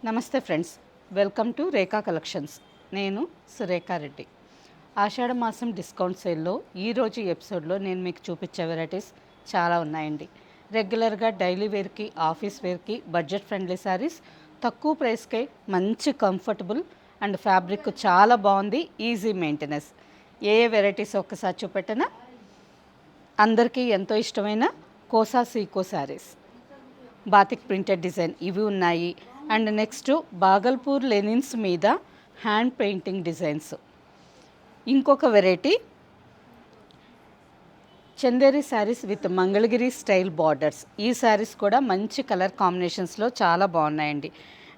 నమస్తే friends, welcome to Rekha collections. నేను సురేఖారెడ్డి. ఆషాఢ మాసం డిస్కౌంట్ సేల్లో ఈరోజు ఎపిసోడ్లో నేను మీకు చూపించే వెరైటీస్ చాలా ఉన్నాయండి. రెగ్యులర్గా డైలీ వేర్కి, ఆఫీస్ వేర్కి బడ్జెట్ ఫ్రెండ్లీ శారీస్ తక్కువ ప్రైస్కే మంచి కంఫర్టబుల్ అండ్ ఫ్యాబ్రిక్ చాలా బాగుంది, ఈజీ మెయింటెనెన్స్. ఏ వెరైటీస్ ఒక్కసారి చూపెట్టనా? అందరికీ ఎంతో ఇష్టమైన కోసా సీకో శారీస్, బాతిక్ ప్రింటెడ్ డిజైన్ ఇవి ఉన్నాయి. అండ్ నెక్స్ట్ బాగల్పూర్ లెనిన్స్ మీద హ్యాండ్ పెయింటింగ్ డిజైన్స్. ఇంకొక variety Chanderi saris with Mangalagiri style borders. ఈ శారీస్ కూడా మంచి కలర్ కాంబినేషన్స్లో చాలా బాగున్నాయండి.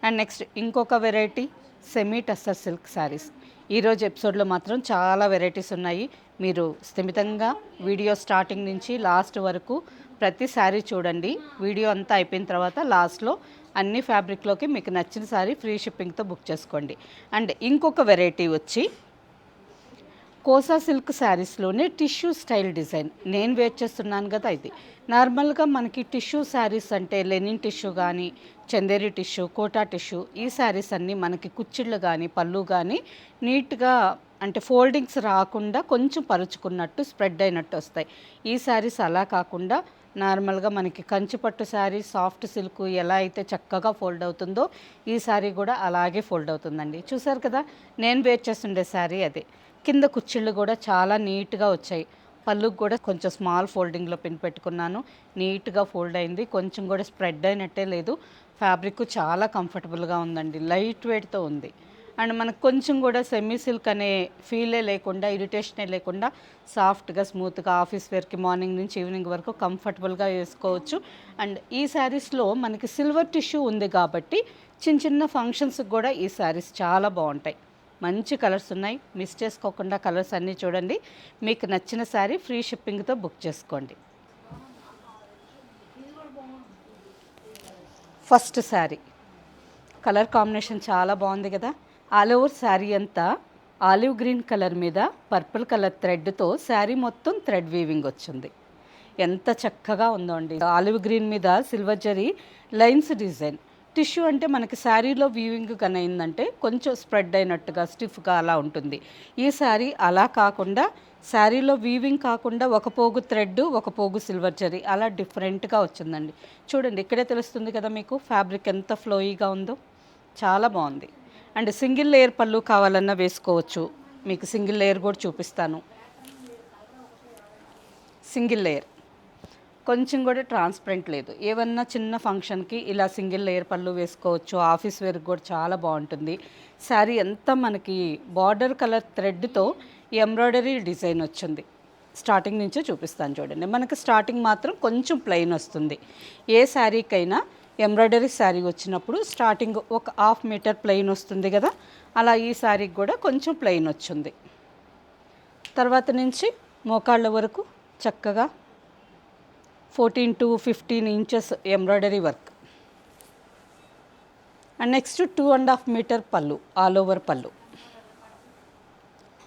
అండ్ నెక్స్ట్ ఇంకొక variety semi tussar silk saris. ఈరోజు ఎపిసోడ్లో మాత్రం చాలా వెరైటీస్ ఉన్నాయి. మీరు స్థిమితంగా వీడియో స్టార్టింగ్ నుంచి లాస్ట్ వరకు ప్రతి శారీ చూడండి. వీడియో అంతా అయిపోయిన తర్వాత లాస్ట్లో అన్ని ఫ్యాబ్రిక్లోకి మీకు నచ్చిన శారీ ఫ్రీ షిప్పింగ్తో బుక్ చేసుకోండి. అండ్ ఇంకొక వెరైటీ వచ్చి Kosa silk శారీస్లోనే tissue style design. నేను వేర్ చేస్తున్నాను కదా, ఇది నార్మల్గా మనకి టిష్యూ శారీస్ అంటే లెనిన్ టిష్యూ కానీ, చందేరి టిష్యూ, కోటా టిష్యూ, ఈ శారీస్ అన్నీ మనకి కుచ్చిళ్ళు కానీ పళ్ళు కానీ నీట్గా అంటే ఫోల్డింగ్స్ రాకుండా కొంచెం పరుచుకున్నట్టు స్ప్రెడ్ అయినట్టు వస్తాయి. ఈ శారీస్ అలా కాకుండా నార్మల్గా మనకి కంచిపట్టు శారీ సాఫ్ట్ సిల్క్ ఎలా అయితే చక్కగా ఫోల్డ్ అవుతుందో ఈ శారీ కూడా అలాగే ఫోల్డ్ అవుతుందండి. చూసారు కదా, నేను వేర్ చేస్తుండే శారీ అదే. కింద కుచ్చిళ్ళు కూడా చాలా నీట్గా వచ్చాయి. పళ్ళుకు కూడా కొంచెం స్మాల్ ఫోల్డింగ్లో పిన్ పెట్టుకున్నాను. నీట్గా ఫోల్డ్ అయింది, కొంచెం కూడా స్ప్రెడ్ అయినట్టే లేదు. ఫ్యాబ్రిక్ చాలా కంఫర్టబుల్గా ఉందండి, లైట్ వెయిట్తో ఉంది. అండ్ మనకు కొంచెం కూడా సెమీ సిల్క్ అనే ఫీలే లేకుండా, ఇరిటేషనే లేకుండా సాఫ్ట్గా స్మూత్గా ఆఫీస్ వేర్కి మార్నింగ్ నుంచి ఈవినింగ్ వరకు కంఫర్టబుల్గా వేసుకోవచ్చు. అండ్ ఈ శారీస్లో మనకి సిల్వర్ టిష్యూ ఉంది కాబట్టి చిన్న చిన్న ఫంక్షన్స్కి కూడా ఈ శారీస్ చాలా బాగుంటాయి. మంచి కలర్స్ ఉన్నాయి, మిస్ చేసుకోకుండా కలర్స్ అన్నీ చూడండి. మీకు నచ్చిన శారీ ఫ్రీ షిప్పింగ్తో బుక్ చేసుకోండి. ఫస్ట్ శారీ కలర్ కాంబినేషన్ చాలా బాగుంది కదా. ఆల్ ఓవర్ శారీ అంతా ఆలివ్ గ్రీన్ కలర్ మీద పర్పుల్ కలర్ థ్రెడ్తో శారీ మొత్తం థ్రెడ్ వీవింగ్ వచ్చింది. ఎంత చక్కగా ఉందో అండి. ఆలివ్ గ్రీన్ మీద silver zari lines design. Tissue అంటే మనకి శారీలో వీవింగ్ కన్నా అయిందంటే కొంచెం స్ప్రెడ్ అయినట్టుగా స్టిఫ్గా అలా ఉంటుంది. ఈ శారీ అలా కాకుండా శారీలో వీవింగ్ కాకుండా ఒక పోగు థ్రెడ్, ఒక పోగు సిల్వర్ జరీ అలా డిఫరెంట్గా వచ్చిందండి. చూడండి, ఇక్కడే తెలుస్తుంది కదా మీకు ఫ్యాబ్రిక్ ఎంత ఫ్లోయీగా ఉందో, చాలా బాగుంది. అండ్ సింగిల్ లేయర్ పళ్ళు కావాలన్నా వేసుకోవచ్చు. మీకు సింగిల్ లేయర్ కూడా చూపిస్తాను. సింగిల్ లేయర్ కొంచెం కూడా ట్రాన్స్పరెంట్ లేదు. ఏమన్నా చిన్న ఫంక్షన్కి ఇలా సింగిల్ లేయర్ పళ్ళు వేసుకోవచ్చు. ఆఫీస్ వేర్కి కూడా చాలా బాగుంటుంది. శారీ అంతా మనకి బార్డర్ కలర్ థ్రెడ్తో ఎంబ్రాయిడరీ డిజైన్ వచ్చింది. స్టార్టింగ్ నుంచే చూపిస్తాను చూడండి. మనకి స్టార్టింగ్ మాత్రం కొంచెం ప్లెయిన్ వస్తుంది. ఏ శారీకైనా ఎంబ్రాయిడరీ శారీ వచ్చినప్పుడు స్టార్టింగ్ ఒక 1/2 మీటర్ ప్లెయిన్ వస్తుంది కదా, అలా ఈ శారీకి కూడా కొంచెం ప్లెయిన్ వచ్చింది. తర్వాత నుంచి మోకాళ్ళ వరకు చక్కగా 14 to 15 inches embroidery work. And next 2.5 metre pallu, all over pallu.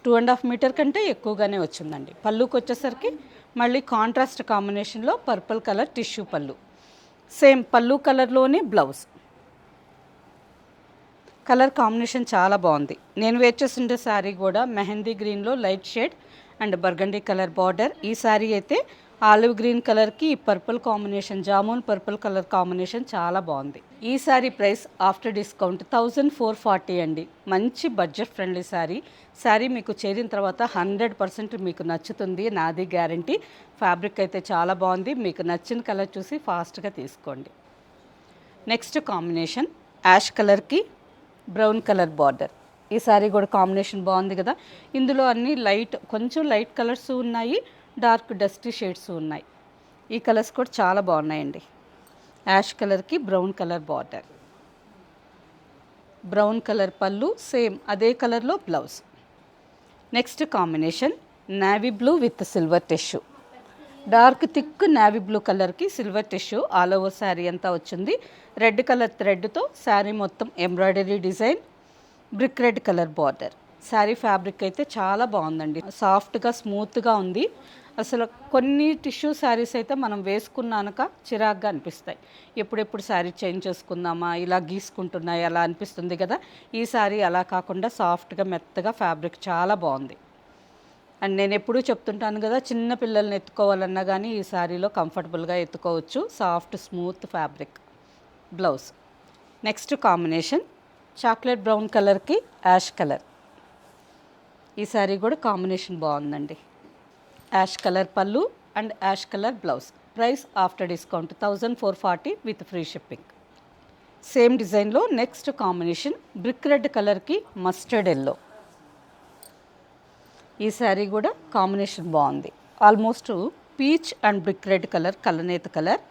2.5 metre కంటే ఎక్కువగానే వచ్చిందండి. పళ్ళుకి వచ్చేసరికి మళ్ళీ కాంట్రాస్ట్ కాంబినేషన్లో పర్పుల్ కలర్ టిష్యూ పళ్ళు. సేమ్ పళ్ళు కలర్లోనే బ్లౌజ్. కలర్ కాంబినేషన్ చాలా బాగుంది. నేను వేర్ చేస్తుండే శారీ కూడా మెహందీ గ్రీన్లో light shade and burgundy colour border. ఈ శారీ అయితే ఆలివ్ గ్రీన్ కలర్కి purple combination, jamun purple colour combination చాలా బాగుంది. ఈ శారీ ప్రైస్ ఆఫ్టర్ డిస్కౌంట్ 1440 అండి. మంచి బడ్జెట్ ఫ్రెండ్లీ శారీ. శారీ మీకు చేరిన తర్వాత 100% మీకు నచ్చుతుంది, నాది గ్యారంటీ. ఫ్యాబ్రిక్ అయితే చాలా బాగుంది. మీకు నచ్చిన కలర్ చూసి ఫాస్ట్గా తీసుకోండి. నెక్స్ట్ కాంబినేషన్ యాష్ కలర్కి బ్రౌన్ కలర్ బార్డర్. ఈ శారీ కూడా కాంబినేషన్ బాగుంది కదా. ఇందులో అన్ని కొంచెం లైట్ కలర్స్ ఉన్నాయి, డార్క్ డస్టీ షేడ్స్ ఉన్నాయి. ఈ కలర్స్ కూడా చాలా బాగున్నాయండి. యాష్ కలర్కి brown colour border, brown colour pallu, same అదే కలర్లో blouse. Next combination navy blue with silver tissue. Dark thick navy blue కలర్కి silver tissue all over sari అంతా వచ్చింది. రెడ్ కలర్ థ్రెడ్తో శారీ మొత్తం embroidery design, brick red colour border. Sari fabric అయితే చాలా బాగుందండి, సాఫ్ట్గా స్మూత్గా ఉంది. అసలు కొన్ని టిష్యూ శారీస్ అయితే మనం వేసుకున్నాక చిరాగ్గా అనిపిస్తాయి. ఎప్పుడెప్పుడు శారీ చేంజ్ చేసుకుందామా, ఇలా గీసుకుంటున్నాయి అలా అనిపిస్తుంది కదా. ఈ శారీ అలా కాకుండా సాఫ్ట్గా మెత్తగా ఫ్యాబ్రిక్ చాలా బాగుంది. అండ్ నేను ఎప్పుడూ చెప్తుంటాను కదా, చిన్న పిల్లల్ని ఎత్తుకోవాలన్నా కానీ ఈ శారీలో కంఫర్టబుల్గా ఎత్తుకోవచ్చు. Soft smooth fabric. Blouse next combination chocolate brown కలర్కి యాష్ కలర్. ఈ శారీ కూడా కాంబినేషన్ బాగుందండి. Ash colour pallu and ash colour blouse. Price after discount 1440 with free shipping. Same డిజైన్లో నెక్స్ట్ కాంబినేషన్ బ్రిక్ రెడ్ కలర్కి మస్టర్డ్ ఎల్లో. ఈ శారీ కూడా కాంబినేషన్ బాగుంది. Almost peach and brick red colour, కలనేత colour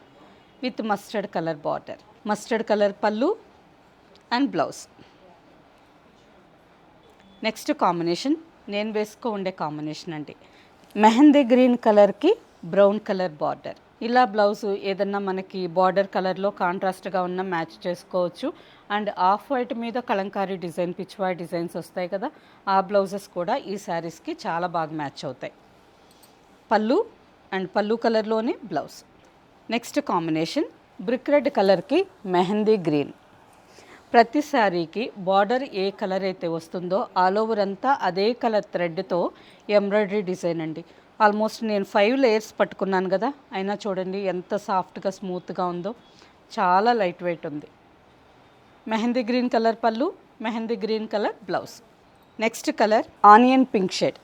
with mustard colour border. Mustard colour pallu and blouse. Next combination నేను వేసుకో ఉండే combination అండి. మెహందీ గ్రీన్ కలర్కి బ్రౌన్ కలర్ బార్డర్. ఇలా బ్లౌజ్ ఏదన్నా మనకి బార్డర్ కలర్లో కాంట్రాస్ట్గా ఉన్న మ్యాచ్ చేసుకోవచ్చు. అండ్ ఆఫ్ వైట్ మీద కలంకారీ డిజైన్, పిచ్వాయ్ డిజైన్స్ వస్తాయి కదా, ఆ బ్లౌజెస్ కూడా ఈ శారీస్కి చాలా బాగా మ్యాచ్ అవుతాయి. పళ్ళు అండ్ పళ్ళు కలర్లోనే blouse. Next combination brick red కలర్కి మెహందీ గ్రీన్. ప్రతి శారీకి బార్డర్ ఏ కలర్ అయితే వస్తుందో ఆల్ ఓవర్ అంతా అదే కలర్ థ్రెడ్తో ఎంబ్రాయిడరీ డిజైన్ అండి. ఆల్మోస్ట్ నేను 5 లేయర్స్ పట్టుకున్నాను కదా, అయినా చూడండి ఎంత సాఫ్ట్గా స్మూత్గా ఉందో. చాలా లైట్ వెయిట్ ఉంది. మెహందీ గ్రీన్ కలర్ పళ్ళు, mehndi green colour blouse. Next colour onion pink shade.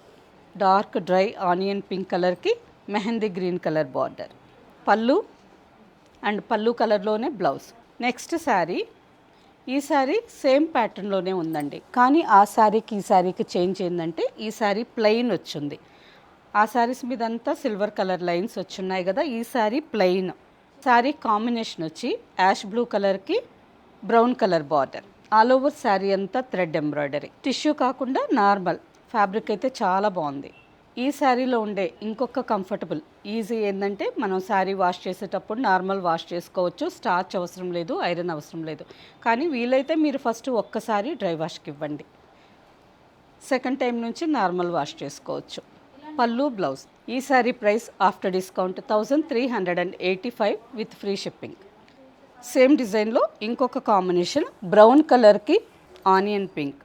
Dark dry onion pink కలర్కి మెహందీ గ్రీన్ కలర్ బార్డర్. పళ్ళు అండ్ పళ్ళు కలర్లోనే బ్లౌజ్. నెక్స్ట్ శారీ, ఈ శారీ సేమ్ ప్యాటర్న్లోనే ఉందండి, కానీ ఆ శారీకి ఈ శారీకి చేంజ్ ఏంటంటే ఈ శారీ ప్లెయిన్ వచ్చింది. ఆ శారీస్ మీద అంతా సిల్వర్ కలర్ లైన్స్ వచ్చున్నాయి కదా, ఈ శారీ ప్లెయిన్. శారీ కాంబినేషన్ వచ్చి యాష్ బ్లూ కలర్కి brown colour border. All over sari అంతా థ్రెడ్ ఎంబ్రాయిడరీ. టిష్యూ కాకుండా నార్మల్ ఫ్యాబ్రిక్ అయితే చాలా బాగుంది. ఈ శారీలో ఉండే ఇంకొక కంఫర్టబుల్ ఈజీ ఏంటంటే మనం శారీ వాష్ చేసేటప్పుడు నార్మల్ వాష్ చేసుకోవచ్చు. స్టార్చ్ అవసరం లేదు, ఐరన్ అవసరం లేదు. కానీ వీలైతే మీరు ఫస్ట్ ఒక్కసారి డ్రై వాష్కి ఇవ్వండి, సెకండ్ టైం నుంచి నార్మల్ వాష్ చేసుకోవచ్చు. పళ్ళు బ్లౌజ్. ఈ sari price after discount 1385 with free shipping. Same డిజైన్లో ఇంకొక కాంబినేషన్ బ్రౌన్ కలర్కి ఆనియన్ పింక్.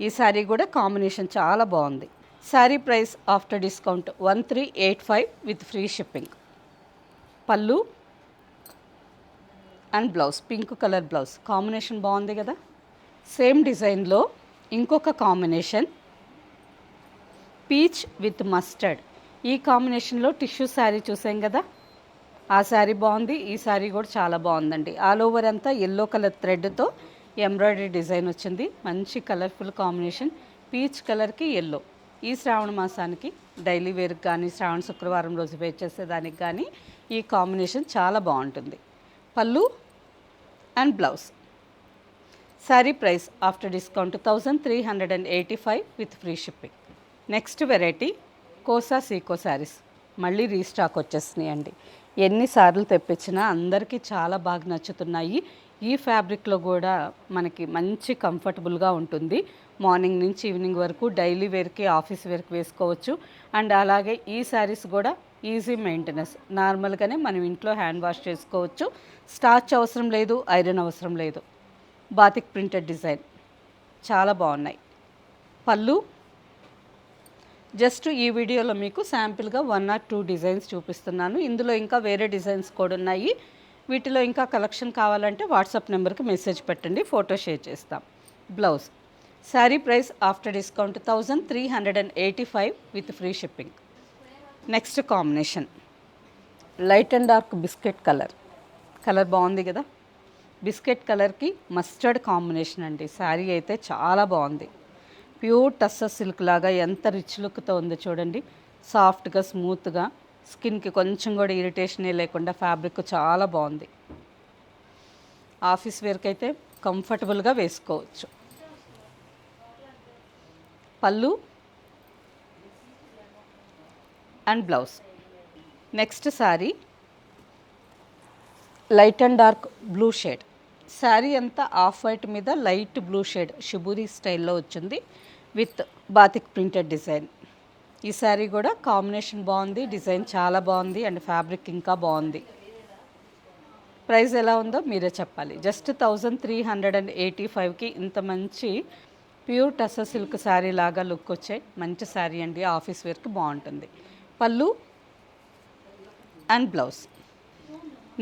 ఈ శారీ కూడా కాంబినేషన్ చాలా బాగుంది. Sari price after discount 1385 with free shipping. Pallu and blouse pink colour blouse. Combination బాగుంది కదా. సేమ్ డిజైన్లో ఇంకొక కాంబినేషన్ పీచ్ విత్ మస్టర్డ్. ఈ కాంబినేషన్లో టిష్యూ శారీ చూసాం కదా, ఆ శారీ బాగుంది. ఈ శారీ కూడా చాలా బాగుందండి. ఆల్ ఓవర్ అంతా ఎల్లో కలర్ థ్రెడ్తో ఎంబ్రాయిడరీ డిజైన్ వచ్చింది. మంచి కలర్ఫుల్ కాంబినేషన్. పీచ్ కలర్కి ఎల్లో. ఈ శ్రావణ మాసానికి డైలీ వేర్కి కానీ శ్రావణ శుక్రవారం రోజు వేర్ చేసేదానికి కానీ ఈ కాంబినేషన్ చాలా బాగుంటుంది. Pallu and blouse. Sari price after discount 1385 with free shipping. Next variety Kosa సీకో శారీస్. మళ్ళీ రీస్టాక్ వచ్చేసినాయండి. ఎన్నిసార్లు తెప్పించినా అందరికీ చాలా బాగా నచ్చుతున్నాయి. ఈ ఫ్యాబ్రిక్లో కూడా మనకి మంచి కంఫర్టబుల్గా ఉంటుంది. మార్నింగ్ నుంచి ఈవినింగ్ వరకు డైలీ వేర్కి, ఆఫీస్ వేర్కి వేసుకోవచ్చు. అండ్ అలాగే ఈ శారీస్ కూడా ఈజీ మెయింటెనెన్స్. నార్మల్గానే మనం ఇంట్లో హ్యాండ్ వాష్ చేసుకోవచ్చు. స్టార్చ్ అవసరం లేదు, ఐరన్ అవసరం లేదు. బాతిక్ ప్రింటెడ్ డిజైన్ చాలా బాగున్నాయి. పళ్ళు. జస్ట్ ఈ వీడియోలో మీకు శాంపిల్గా 1 or 2 డిజైన్స్ చూపిస్తున్నాను. ఇందులో ఇంకా వేరే డిజైన్స్ కూడా ఉన్నాయి. వీటిలో ఇంకా కలెక్షన్ కావాలంటే వాట్సాప్ నెంబర్కి మెసేజ్ పెట్టండి, ఫోటో షేర్ చేస్తాం. Blouse. Sari price after discount 1385 with free shipping. Next combination light and dark biscuit colour. Colour బాగుంది కదా. బిస్కెట్ కలర్కి మస్టర్డ్ కాంబినేషన్ అండి. శారీ అయితే చాలా బాగుంది. ప్యూర్ టస్సర్ సిల్క్ లాగా ఎంత రిచ్ లుక్తో ఉంది చూడండి. సాఫ్ట్గా స్మూత్గా, స్కిన్కి కొంచెం కూడా ఇరిటేషనే లేకుండా ఫ్యాబ్రిక్ చాలా బాగుంది. ఆఫీస్ వేర్కి అయితే కంఫర్టబుల్గా వేసుకోవచ్చు. పళ్ళు and blouse. Next sari light and dark blue shade. Sari అంతా ఆఫ్ వైట్ మీద లైట్ బ్లూ షేడ్ షిబూరి స్టైల్లో వచ్చింది విత్ బాతిక్ ప్రింటెడ్ డిజైన్. ఈ శారీ కూడా కాంబినేషన్ బాగుంది, డిజైన్ చాలా బాగుంది అండ్ ఫ్యాబ్రిక్ ఇంకా బాగుంది. ప్రైస్ ఎలా ఉందో మీరే చెప్పాలి. జస్ట్ 1385కి ఇంత మంచి ప్యూర్ టస్సర్ సిల్క్ శారీ లాగా లుక్ వచ్చే మంచి శారీ అండి. ఆఫీస్ వేర్కి బాగుంటుంది. Pallu and blouse.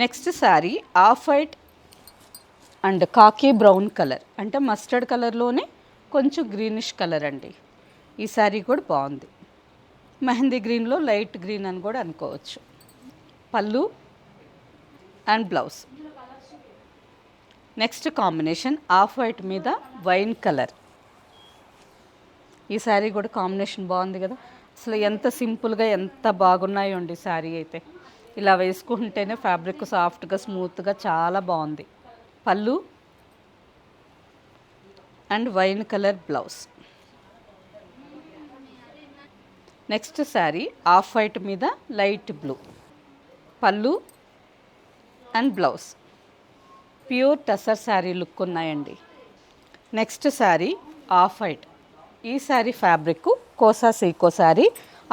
Next sari off white and khaki brown colour, అంటే మస్టర్డ్ కలర్లోనే కొంచెం గ్రీనిష్ కలర్ అండి. ఈ శారీ కూడా బాగుంది. మెహందీ గ్రీన్లో లైట్ గ్రీన్ అని కూడా అనుకోవచ్చు. పళ్ళు and blouse. Next combination of white మీద వైన్ కలర్. ఈ శారీ కూడా కాంబినేషన్ బాగుంది కదా. అసలు ఎంత సింపుల్గా ఎంత బాగున్నాయో అండి శారీ అయితే. ఇలా వేసుకుంటేనే ఫ్యాబ్రిక్ సాఫ్ట్గా స్మూత్గా చాలా బాగుంది. Pallu and wine colour blouse. Next sari off white మీద light blue. Pallu and blouse. Pure tussar sari look ఉన్నాయండి. Next sari off white. ఈ శారీ ఫ్యాబ్రిక్ కోసా సీకో శారీ.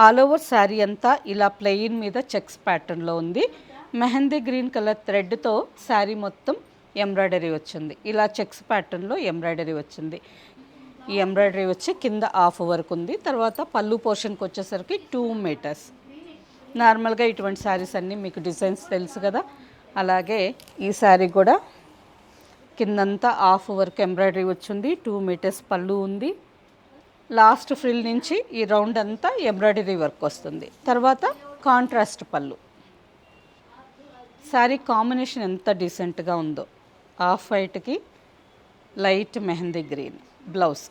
ఆల్ ఓవర్ శారీ అంతా ఇలా ప్లెయిన్ మీద చెక్స్ ప్యాటర్న్లో ఉంది. మెహందీ గ్రీన్ కలర్ థ్రెడ్తో శారీ మొత్తం ఎంబ్రాయిడరీ వచ్చింది. ఇలా చెక్స్ ప్యాటర్న్లో ఎంబ్రాయిడరీ వచ్చింది. ఈ ఎంబ్రాయిడరీ వచ్చి కింద హాఫ్ వరకు ఉంది. తర్వాత పళ్ళు పోర్షన్కి వచ్చేసరికి 2 మీటర్స్. నార్మల్గా ఇటువంటి శారీస్ అన్నీ మీకు డిజైన్స్ తెలుసు కదా. అలాగే ఈ శారీ కూడా కిందంతా హాఫ్ వరకు ఎంబ్రాయిడరీ వచ్చింది. 2 మీటర్స్ పళ్ళు ఉంది. లాస్ట్ ఫ్రిల్ నుంచి ఈ రౌండ్ అంతా ఎంబ్రాయిడరీ వర్క్ వస్తుంది. తర్వాత కాంట్రాస్ట్ పళ్ళు. శారీ కాంబినేషన్ ఎంత డీసెంట్గా ఉందో. ఆఫ్ వైట్కి light mehndi green blouse.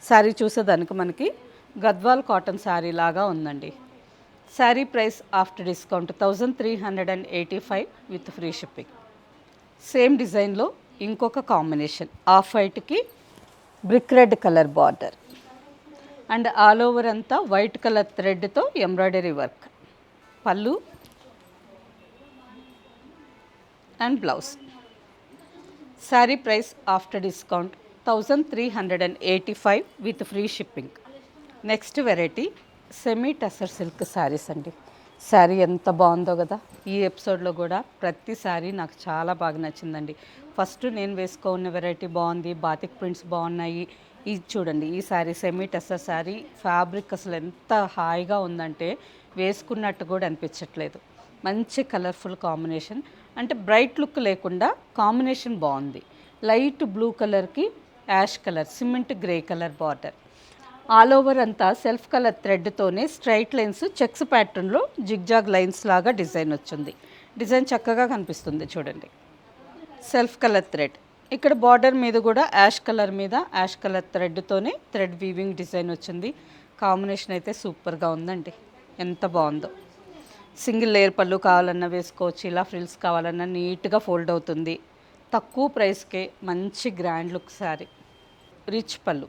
Sari చూసేదానికి మనకి గద్వాల్ కాటన్ శారీ లాగా ఉందండి. Sari price after discount 1385 with free shipping. Same డిజైన్లో ఇంకొక కాంబినేషన్ ఆఫ్ వైట్కి brick red colour border and all over అంతా వైట్ కలర్ థ్రెడ్తో embroidery work. Pallu and blouse. Sari price after discount 1385 with free shipping. Next variety semi tussar silk saris అండి. శారీ ఎంత బాగుందో కదా. ఈ ఎపిసోడ్లో కూడా ప్రతి శారీ నాకు చాలా బాగా నచ్చిందండి. ఫస్ట్ నేను వేసుకోన్న వెరైటీ బాగుంది, బాతిక్ ప్రింట్స్ బాగున్నాయి. ఇది చూడండి, ఈ శారీ సెమీ టసర్ శారీ. ఫ్యాబ్రిక్ అసలు ఎంత హాయిగా ఉందంటే వేసుకున్నట్టు కూడా అనిపించట్లేదు. మంచి కలర్ఫుల్ కాంబినేషన్, అంటే బ్రైట్ లుక్ లేకుండా కాంబినేషన్ బాగుంది. లైట్ బ్లూ కలర్కి ash colour, cement grey colour border. All over అంతా సెల్ఫ్ కలర్ థ్రెడ్తోనే స్ట్రైట్ లైన్స్ చెక్స్ ప్యాటర్న్లో జిగ్జాగ్ లైన్స్ లాగా డిజైన్ వచ్చింది. డిజైన్ చక్కగా కనిపిస్తుంది చూడండి. Self colour thread. ఇక్కడ బార్డర్ మీద కూడా యాష్ కలర్ మీద యాష్ కలర్ థ్రెడ్తోనే థ్రెడ్ వీవింగ్ డిజైన్ వచ్చింది. కాంబినేషన్ అయితే సూపర్గా ఉందండి. ఎంత బాగుందో. సింగిల్ లేయర్ పళ్ళు కావాలన్నా వేసుకోవచ్చు. ఇలా ఫ్రిల్స్ కావాలన్నా నీట్గా ఫోల్డ్ అవుతుంది. తక్కువ ప్రైస్కే మంచి గ్రాండ్ లుక్ శారీ. రిచ్ పళ్ళు.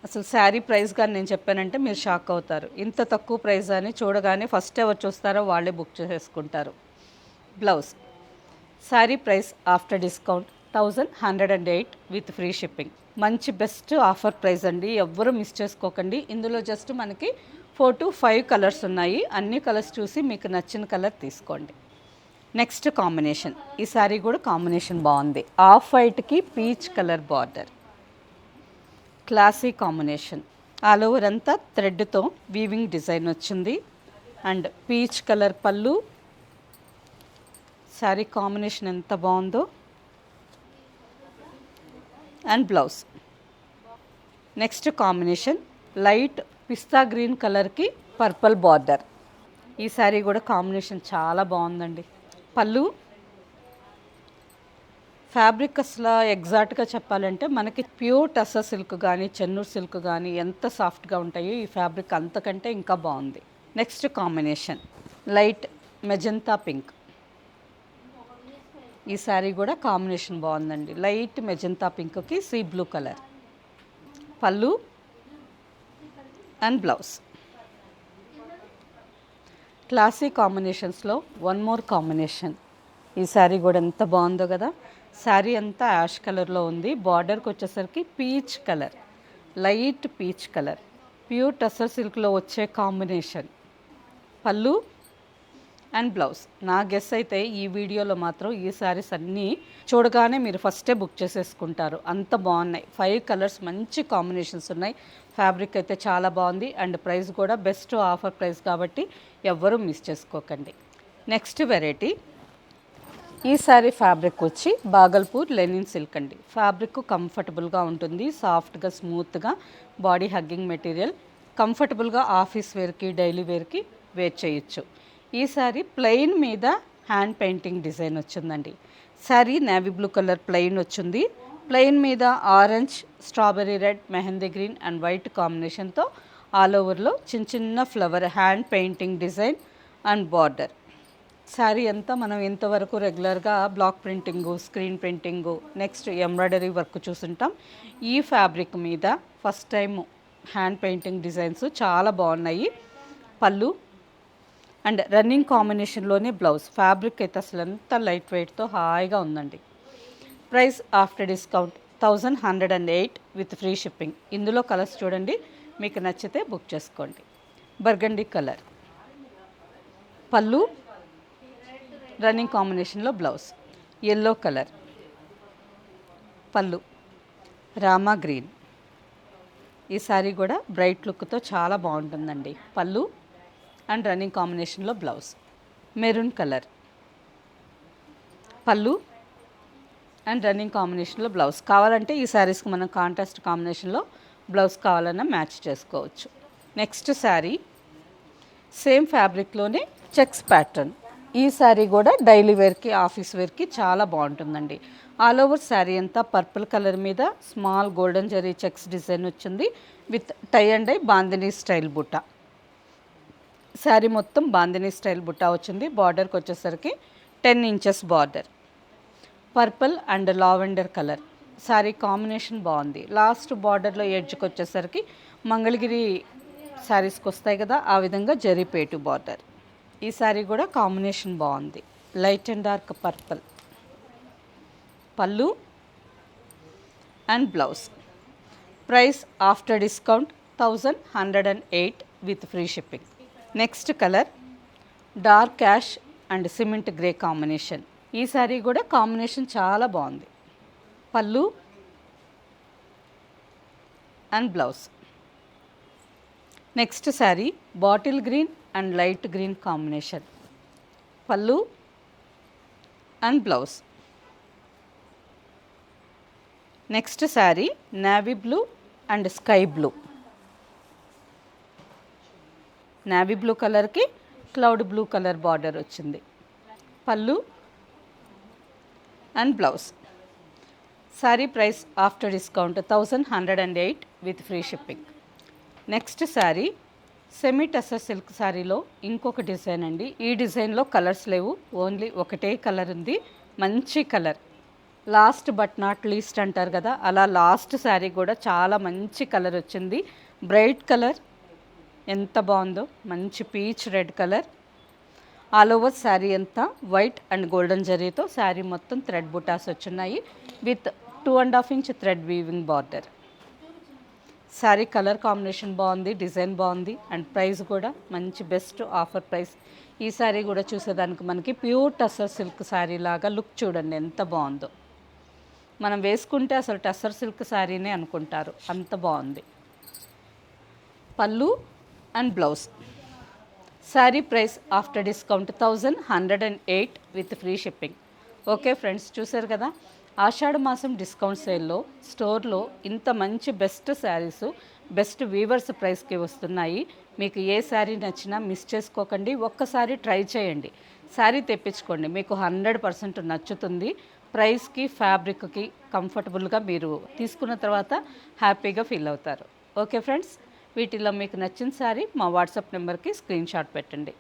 అసలు శారీ ప్రైస్ కానీ నేను చెప్పానంటే మీరు షాక్ అవుతారు. ఇంత తక్కువ ప్రైస్ అని చూడగానే ఫస్ట్ ఎవరు చూస్తారో వాళ్ళే బుక్ చేసుకుంటారు. Blouse. Sari price after discount 1108 with free shipping. మంచి బెస్ట్ ఆఫర్ ప్రైస్ అండి. ఎవ్వరూ మిస్ చేసుకోకండి. ఇందులో జస్ట్ మనకి 4 to 5 కలర్స్ ఉన్నాయి. అన్ని కలర్స్ చూసి మీకు నచ్చిన కలర్ తీసుకోండి. Next combination. ఈ శారీ కూడా కాంబినేషన్ బాగుంది. ఆఫ్ వైట్కి peach colour border. Classy combination. All over అంతా థ్రెడ్తో వీవింగ్ డిజైన్ వచ్చింది and peach colour pallu. Sari combination ఎంత బాగుందో. And blouse. Next combination light pista green కలర్కి పర్పుల్ బార్డర్. ఈ శారీ కూడా కాంబినేషన్ చాలా బాగుందండి. పళ్ళు. ఫ్యాబ్రిక్ అసలు ఎగ్జాక్ట్గా చెప్పాలంటే మనకి ప్యూర్ టస్సర్ సిల్క్ కానీ చెన్నూరు సిల్క్ కానీ ఎంత సాఫ్ట్గా ఉంటాయో ఈ ఫ్యాబ్రిక్ అంతకంటే ఇంకా బాగుంది. Next combination light magenta pink. ఈ శారీ కూడా కాంబినేషన్ బాగుందండి. లైట్ మెజంతా పింక్కి sea blue colour. Pallu and blouse. Classy కాంబినేషన్స్లో వన్ మోర్ కాంబినేషన్. ఈ శారీ కూడా ఎంత బాగుందో కదా. శారీ అంతా యాష్ కలర్లో ఉంది. బార్డర్కి వచ్చేసరికి peach colour, light peach colour. Pure tussar సిల్క్లో వచ్చే కాంబినేషన్. Pallu and blouse. నా గెస్ అయితే ఈ వీడియోలో మాత్రం ఈ శారీస్ అన్నీ చూడగానే మీరు ఫస్టే బుక్ చేసేసుకుంటారు, అంత బాగున్నాయి. 5 కలర్స్ మంచి కాంబినేషన్స్ ఉన్నాయి. ఫ్యాబ్రిక్ అయితే చాలా బాగుంది అండ్ ప్రైస్ కూడా బెస్ట్ ఆఫర్ ప్రైస్ కాబట్టి ఎవ్వరూ మిస్ చేసుకోకండి. Next variety. ఈ శారీ ఫ్యాబ్రిక్ వచ్చి బాగల్పూర్ లెనిన్ సిల్క్ అండి. ఫ్యాబ్రిక్ కంఫర్టబుల్గా ఉంటుంది, సాఫ్ట్గా స్మూత్గా, బాడీ హగ్గింగ్ మెటీరియల్, కంఫర్టబుల్గా ఆఫీస్ వేర్కి డైలీ వేర్కి వేర్ చేయొచ్చు. ఈ శారీ ప్లెయిన్ మీద హ్యాండ్ పెయింటింగ్ డిజైన్ వచ్చిందండి. Sari navy blue colour plain వచ్చింది. ప్లెయిన్ మీద orange, strawberry red, mehndi green and white కాంబినేషన్తో ఆల్ ఓవర్లో చిన్న చిన్న flower hand painting design and border. Sari అంతా మనం ఇంతవరకు రెగ్యులర్గా block printing, screen printing, next embroidery work చూసుంటాం. ఈ ఫ్యాబ్రిక్ మీద first time hand painting designs చాలా బాగున్నాయి. పళ్ళు అండ్ రన్నింగ్ కాంబినేషన్లోనే బ్లౌజ్. ఫ్యాబ్రిక్ అయితే అసలు ఎంత లైట్ వెయిట్తో హాయిగా ఉందండి. Price after discount 1108 with free shipping. ఇందులో కలర్స్ చూడండి, మీకు నచ్చితే బుక్ చేసుకోండి. బర్గండీ కలర్, పళ్ళు రన్నింగ్ కాంబినేషన్లో blouse. Yellow colour, pallu rama green. ఈ శారీ కూడా బ్రైట్ లుక్తో చాలా బాగుంటుందండి. పళ్ళు అండ్ రన్నింగ్ కాంబినేషన్లో blouse. Maroon colour, pallu and running కాంబినేషన్లో బ్లౌజ్. కావాలంటే ఈ శారీస్కి మనం కాంట్రాస్ట్ కాంబినేషన్లో బ్లౌజ్ కావాలన్నా మ్యాచ్ చేసుకోవచ్చు. నెక్స్ట్ శారీ సేమ్ ఫ్యాబ్రిక్లోనే చెక్స్ ప్యాటర్న్. ఈ శారీ కూడా డైలీ వేర్కి ఆఫీస్ వేర్కి చాలా బాగుంటుందండి. ఆల్ ఓవర్ శారీ అంతా పర్పుల్ కలర్ మీద small golden zari checks design వచ్చింది with tie and dye bandhani style butta. Sari మొత్తం బాందినీ స్టైల్ బుట్ట వచ్చింది. బార్డర్కి వచ్చేసరికి 10 inches border. Purple and lavender colour. Sari combination బాగుంది. లాస్ట్ బార్డర్లో ఎడ్జ్కి వచ్చేసరికి మంగళగిరి శారీస్కి వస్తాయి కదా, ఆ విధంగా జరీపేటు బార్డర్. ఈ శారీ కూడా కాంబినేషన్ బాగుంది. Light and dark purple. Pallu and blouse. Price after discount 1108 with free shipping. Next colour dark ash and cement grey combination. ఈ శారీ కూడా కాంబినేషన్ చాలా బాగుంది. Pallu and blouse. Next sari bottle green and light green combination. Pallu and blouse. Next sari navy blue and sky blue. Navy blue కలర్కి cloud blue colour border వచ్చింది. Pallu and blouse. Sari price after discount 1108 with free shipping. Next sari semi tussar silk శారీలో ఇంకొక design అండి. ఈ డిజైన్లో colours లేవు, only ఒకటే colour ఉంది. మంచి colour, last but not least అంటారు కదా, అలా లాస్ట్ శారీ కూడా చాలా మంచి కలర్ వచ్చింది. బ్రైట్ కలర్ ఎంత బాగుందో, మంచి peach red colour. All over sari అంతా వైట్ అండ్ గోల్డెన్ జరీతో శారీ మొత్తం థ్రెడ్ బుటాస్ వచ్చున్నాయి with 2.5 inch thread weaving border. Sari colour combination బాగుంది, డిజైన్ బాగుంది అండ్ ప్రైస్ కూడా మంచి బెస్ట్ ఆఫర్ ప్రైస్. ఈ శారీ కూడా చూసేదానికి మనకి ప్యూర్ టస్సర్ సిల్క్ శారీ లాగా లుక్ చూడండి ఎంత బాగుందో. మనం వేసుకుంటే అసలు టస్సర్ సిల్క్ శారీనే అనుకుంటారు, అంత బాగుంది. Pallu and blouse. Sari price after discount 1108 with free shipping. Okay friends, చూసారు కదా, ఆషాఢ మాసం డిస్కౌంట్ సేల్లో స్టోర్లో ఇంత మంచి బెస్ట్ శారీస్ బెస్ట్ వీవర్స్ ప్రైస్కి వస్తున్నాయి. మీకు ఏ శారీ నచ్చినా మిస్ చేసుకోకండి, ఒక్కసారి ట్రై చేయండి, శారీ తెప్పించుకోండి, మీకు 100% నచ్చుతుంది. ప్రైస్కి ఫ్యాబ్రిక్కి కంఫర్టబుల్గా మీరు తీసుకున్న తర్వాత హ్యాపీగా ఫీల్ అవుతారు. ఓకే ఫ్రెండ్స్, వీటిలో మీకు నచ్చిన శారీ మా వాట్సాప్ నెంబర్కి స్క్రీన్ షాట్ పెట్టండి.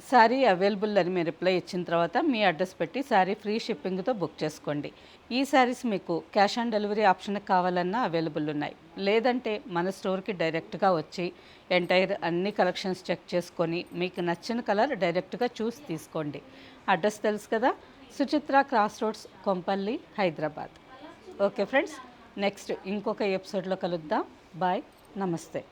శారీ అవైలబుల్ అని మీరు రిప్లై ఇచ్చిన తర్వాత మీ అడ్రస్ పెట్టి శారీ ఫ్రీ షిప్పింగ్తో బుక్ చేసుకోండి. ఈ శారీస్ మీకు క్యాష్ ఆన్ డెలివరీ ఆప్షన్ కావాలన్నా అవైలబుల్ ఉన్నాయి, లేదంటే మన స్టోర్కి డైరెక్ట్గా వచ్చి ఎంటైర్ అన్ని కలెక్షన్స్ చెక్ చేసుకొని మీకు నచ్చిన కలర్ డైరెక్ట్గా చూసి తీసుకోండి. అడ్రస్ తెలుసు కదా, Suchitra cross roads, Kompally, Hyderabad. Okay friends, next ఇంకొక ఎపిసోడ్లో కలుద్దాం. బాయ్, నమస్తే.